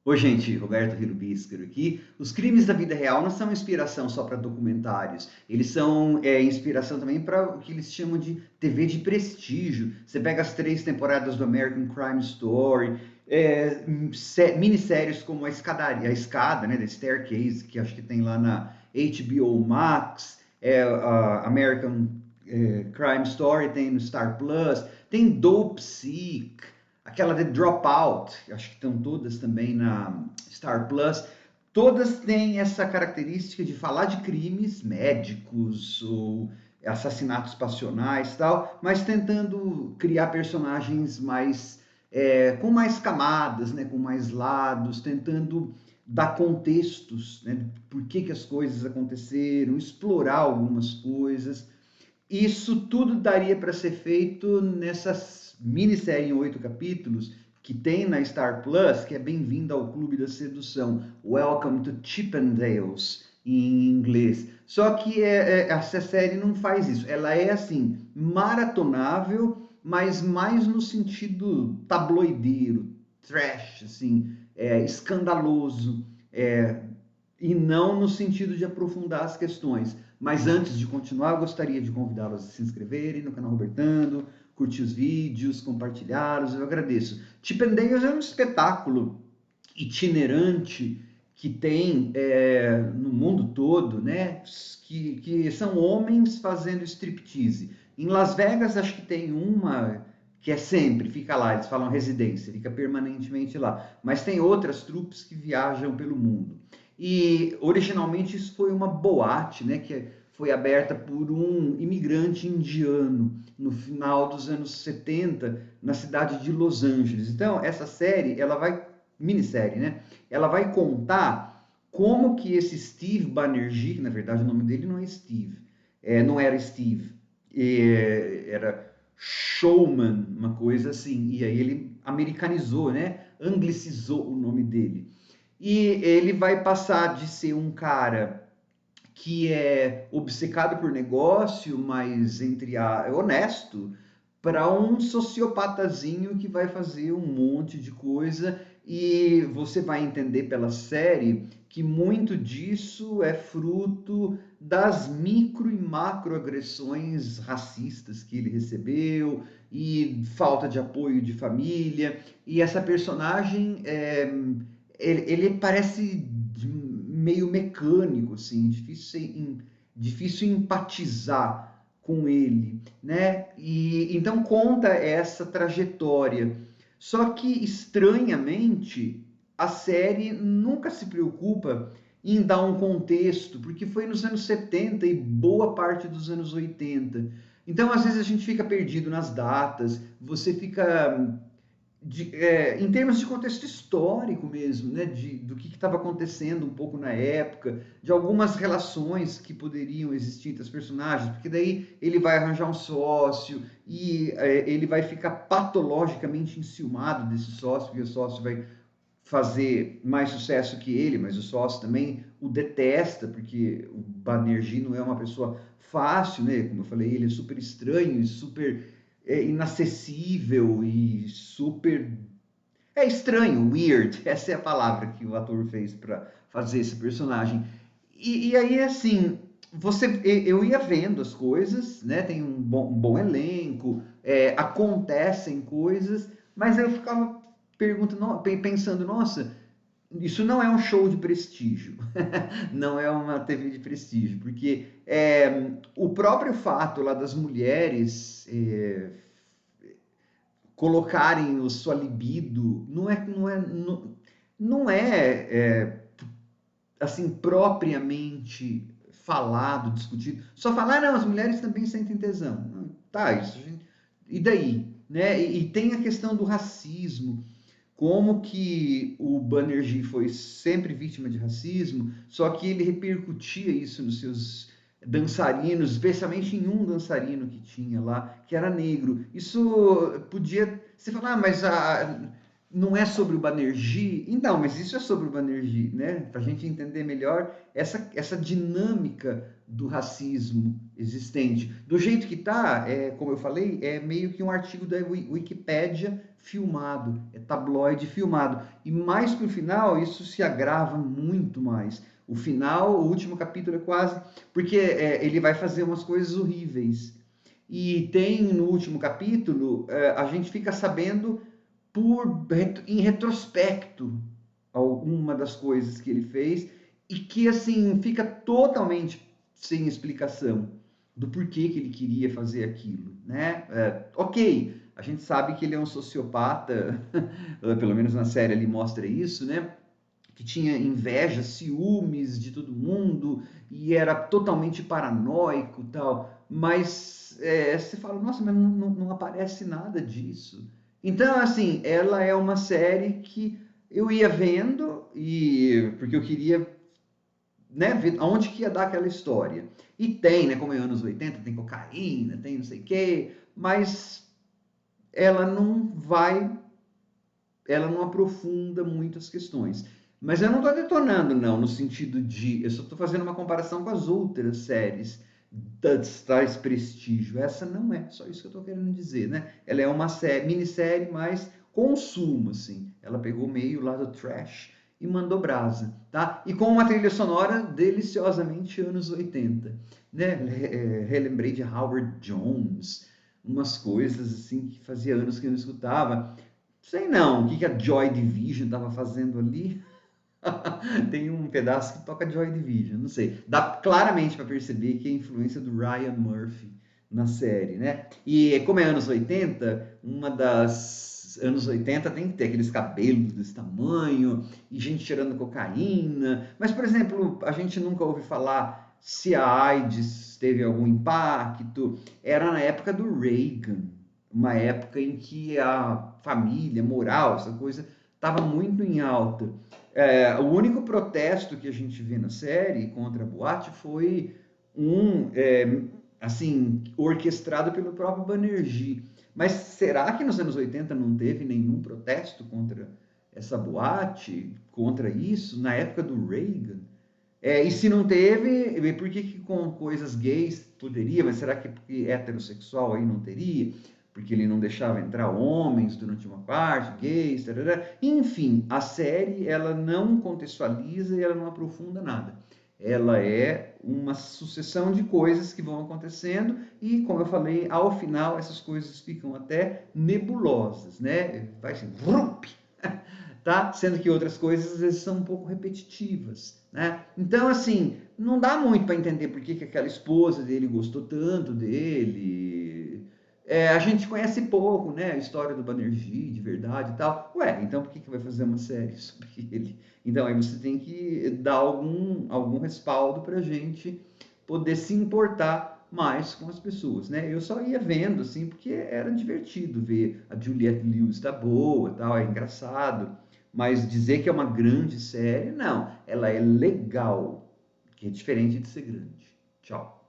Oi, gente, Roberto Hirubíscaro aqui. Os crimes da vida real não são inspiração só para documentários, eles são inspiração também para o que eles chamam de TV de prestígio. Você pega as 3 temporadas do American Crime Story, minisséries como a Escada, né, The Staircase, que acho que tem lá na HBO Max, a American Crime Story tem no Star Plus, tem Dope Sick, aquela de Dropout, acho que estão todas também na Star Plus. Todas têm essa característica de falar de crimes médicos ou assassinatos passionais e tal, mas tentando criar personagens mais com mais camadas, né, com mais lados, tentando dar contextos, né, por que as coisas aconteceram, explorar algumas coisas. Isso tudo daria para ser feito nessas minissérie em 8 capítulos que tem na Star Plus, que é Bem-vindo ao Clube da Sedução, Welcome to Chippendales, em inglês. Só que essa série não faz isso. Ela é, assim, maratonável, mas mais no sentido tabloideiro, trash, assim, escandaloso, e não no sentido de aprofundar as questões. Mas antes de continuar, eu gostaria de convidá-los a se inscreverem no canal Robertando, curtir os vídeos, compartilhá-los, eu agradeço. Chippendales é um espetáculo itinerante que tem no mundo todo, né? Que são homens fazendo striptease. Em Las Vegas, acho que tem uma que é sempre, fica lá, eles falam residência, fica permanentemente lá. Mas tem outras trupes que viajam pelo mundo. E originalmente isso foi uma boate, né, que foi aberta por um imigrante indiano no final dos anos 70 na cidade de Los Angeles. Então, essa série, ela vai minissérie, né? Ela vai contar como que esse Steve Banerjee, que na verdade o nome dele não é Steve, não era Steve, era Showman, uma coisa assim. E aí ele americanizou, né? Anglicizou o nome dele. E ele vai passar de ser um cara que é obcecado por negócio, mas honesto, para um sociopatazinho que vai fazer um monte de coisa e você vai entender pela série que muito disso é fruto das micro e macro agressões racistas que ele recebeu e falta de apoio de família. E essa personagem ele parece meio mecânico, assim, difícil empatizar com ele, né? E então conta essa trajetória. Só que estranhamente a série nunca se preocupa em dar um contexto, porque foi nos anos 70 e boa parte dos anos 80. Então, às vezes a gente fica perdido nas datas, você fica em termos de contexto histórico mesmo, né, do que estava acontecendo um pouco na época, de algumas relações que poderiam existir entre os personagens, porque daí ele vai arranjar um sócio e ele vai ficar patologicamente enciumado desse sócio, porque o sócio vai fazer mais sucesso que ele, mas o sócio também o detesta, porque o Banerjee não é uma pessoa fácil, né? Como eu falei, ele é super estranho e super inacessível e super estranho, weird, essa é a palavra que o ator fez para fazer esse personagem. E aí, assim, eu ia vendo as coisas, né? Tem um bom elenco, acontecem coisas, mas eu ficava pensando, nossa, isso não é um show de prestígio, não é uma TV de prestígio, porque o próprio fato lá das mulheres colocarem a sua libido não é assim propriamente falado, discutido. Só falar, não, as mulheres também sentem tesão. Tá, isso, e daí? Né? E tem a questão do racismo, como que o Banerjee foi sempre vítima de racismo, só que ele repercutia isso nos seus dançarinos, especialmente em um dançarino que tinha lá, que era negro. Isso podia... Você falar, mas não é sobre o Banerjee? Então, mas isso é sobre o Banerjee, né? Para a gente entender melhor essa dinâmica do racismo existente. Do jeito que está, como eu falei, é meio que um artigo da Wikipédia filmado, é tabloide filmado. E mais para o final, isso se agrava muito mais. O final, o último capítulo é quase... Porque ele vai fazer umas coisas horríveis. E tem no último capítulo, a gente fica sabendo em retrospecto alguma das coisas que ele fez e que assim fica totalmente sem explicação do porquê que ele queria fazer aquilo, né? Ok, a gente sabe que ele é um sociopata, pelo menos na série ele mostra isso, né? Que tinha inveja, ciúmes de todo mundo e era totalmente paranoico, tal. Mas você fala, nossa, mas não aparece nada disso. Então, assim, ela é uma série que eu ia vendo e porque eu queria, né, ver aonde que ia dar aquela história. E tem, né, como é anos 80, tem cocaína, tem não sei o quê, mas ela não vai, ela não aprofunda muitas questões. Mas eu não estou detonando, não, no sentido de. Eu só estou fazendo uma comparação com as outras séries das tais prestígio. Essa não é, só isso que eu estou querendo dizer, né? Ela é uma minissérie mais consumo, assim. Ela pegou meio lá do trash e mandou brasa, tá? E com uma trilha sonora deliciosamente anos 80, né? Relembrei de Howard Jones, umas coisas assim que fazia anos que eu não escutava. Sei não, o que a Joy Division estava fazendo ali. Tem um pedaço que toca Joy Division, não sei. Dá claramente para perceber que é a influência do Ryan Murphy na série, né? E como é anos 80, uma das anos 80 tem que ter aqueles cabelos desse tamanho e gente cheirando cocaína. Mas, por exemplo, a gente nunca ouve falar se a AIDS teve algum impacto. Era na época do Reagan, uma época em que a família, moral, essa coisa estava muito em alta. O único protesto que a gente vê na série contra a boate foi assim, orquestrado pelo próprio Banerjee. Mas será que nos anos 80 não teve nenhum protesto contra essa boate, contra isso, na época do Reagan? E se não teve, por que com coisas gays poderia, mas será que porque heterossexual aí não teria? Porque ele não deixava entrar homens durante uma parte, gays, tarará. Enfim, a série ela não contextualiza e ela não aprofunda nada. Ela é uma sucessão de coisas que vão acontecendo e, como eu falei, ao final essas coisas ficam até nebulosas, né? Vai assim, rup, tá? Sendo que outras coisas às vezes são um pouco repetitivas, né? Então, assim, não dá muito para entender por que aquela esposa dele gostou tanto dele. A gente conhece pouco, né? A história do Banerjee, de verdade e tal. Ué, então por que vai fazer uma série sobre ele? Então, aí você tem que dar algum respaldo para a gente poder se importar mais com as pessoas, né? Eu só ia vendo, assim, porque era divertido ver a Juliette Lewis tá boa, tal, é engraçado. Mas dizer que é uma grande série, não. Ela é legal, que é diferente de ser grande. Tchau.